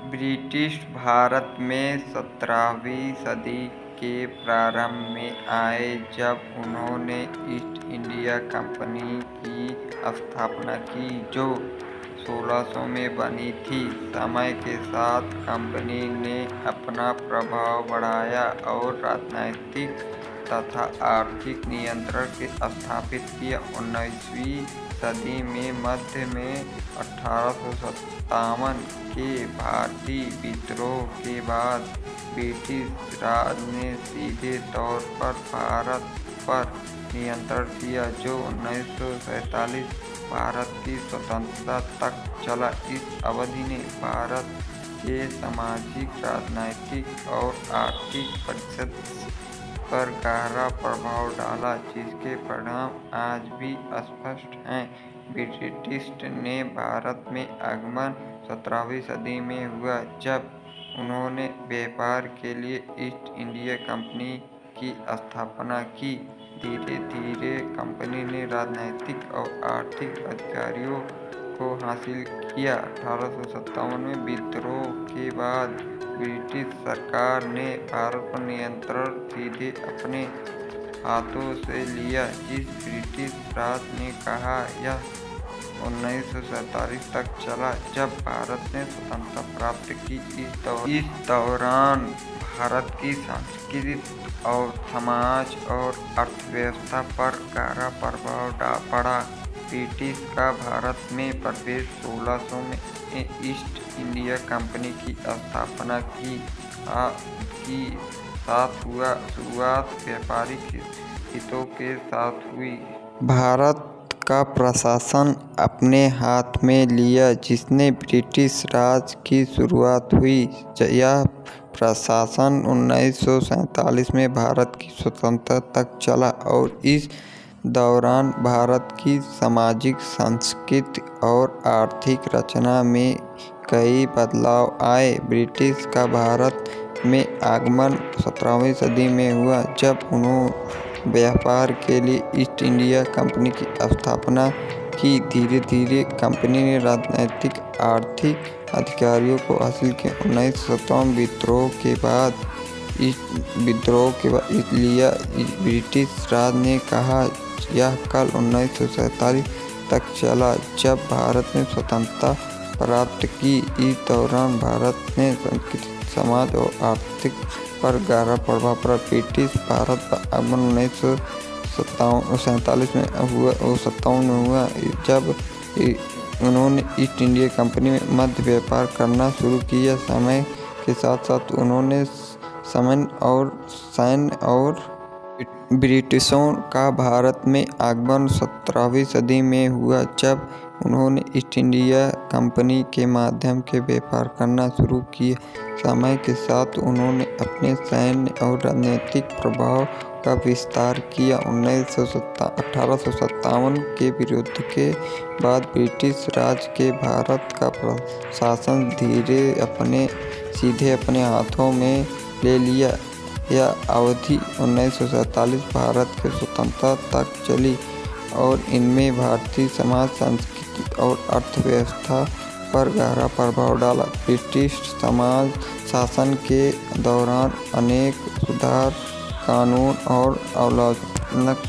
British Bharat में 17वीं सदी के प्रारंभ में आए, जब उन्होंने ईस्ट इंडिया कंपनी की स्थापना की, जो 1600 में बनी थी। समय के साथ कंपनी ने अपना प्रभाव बढ़ाया और राजनीतिक तथा आर्थिक नियंत्रण स्थापित किया। 19वीं सदी में मध्य में 1857 के भारतीय विद्रोह के बाद ब्रिटिश राज ने सीधे तौर पर भारत पर नियंत्रण किया, जो 1947 भारत की स्वतंत्रता तक चला। इस अवधि ने भारत के सामाजिक, राजनीतिक और आर्थिक परिदृश्य पर गहरा प्रभाव डाला, जिसके परिणाम आज भी स्पष्ट हैं। ब्रिटिश ने भारत में आगमन 17वीं सदी में हुआ, जब उन्होंने व्यापार के लिए ईस्ट इंडिया कंपनी की स्थापना की। धीरे धीरे कंपनी ने राजनीतिक और आर्थिक अधिकारों को हासिल किया। 1857 में विद्रोह के बाद ब्रिटिश सरकार ने भारत पर नियंत्रण सीधे अपने हाथों से लिया। जिस ब्रिटिश राज ने कहा, यह 1947 तक चला, जब भारत ने स्वतंत्रता प्राप्त की। इस दौरान भारत की संस्कृति और समाज और अर्थव्यवस्था पर गहरा प्रभाव पड़ा। ब्रिटिश का भारत में प्रवेश 1600 में ईस्ट इंडिया कंपनी की स्थापना की साथ हुआ। शुरुआत व्यापारिक हितों के साथ हुई। भारत का प्रशासन अपने हाथ में लिया, जिससे ब्रिटिश राज की शुरुआत हुई। यह प्रशासन 1947 में भारत की स्वतंत्रता तक चला और इस दौरान भारत की सामाजिक, सांस्कृतिक और आर्थिक रचना में कई बदलाव आए। ब्रिटिश का भारत में आगमन 17वीं सदी में हुआ, जब उन्होंने व्यापार के लिए ईस्ट इंडिया कंपनी की स्थापना की। धीरे धीरे कंपनी ने राजनीतिक, आर्थिक अधिकारों को हासिल किया। 1957 विद्रोह के बाद इसलिए ब्रिटिश राज ने कहा, यह कल 1947 तक चला, जब भारत ने स्वतंत्रता प्राप्त की। इस दौरान भारत ने संस्कृति, समाज और आर्थिक पर गहरा प्रभाव पड़ा। ब्रिटिश भारत का आगमन 1947 में हुआ, जब उन्होंने ईस्ट इंडिया कंपनी में मध्य व्यापार करना शुरू किया। समय के साथ साथ उन्होंने सैन्य और ब्रिटिशों का भारत में आगमन 17वीं सदी में हुआ, जब उन्होंने ईस्ट इंडिया कंपनी के माध्यम से व्यापार करना शुरू किया। समय के साथ उन्होंने अपने सैन्य और राजनीतिक प्रभाव का विस्तार किया। 1857 के विद्रोह के बाद ब्रिटिश राज के भारत का प्रशासन सीधे अपने हाथों में ले लिया। यह अवधि 1947 भारत के स्वतंत्रता तक चली और इनमें भारतीय समाज, संस्कृति और अर्थव्यवस्था पर गहरा प्रभाव डाला। ब्रिटिश शासन के दौरान अनेक सुधार, कानून और आलोचनात्मक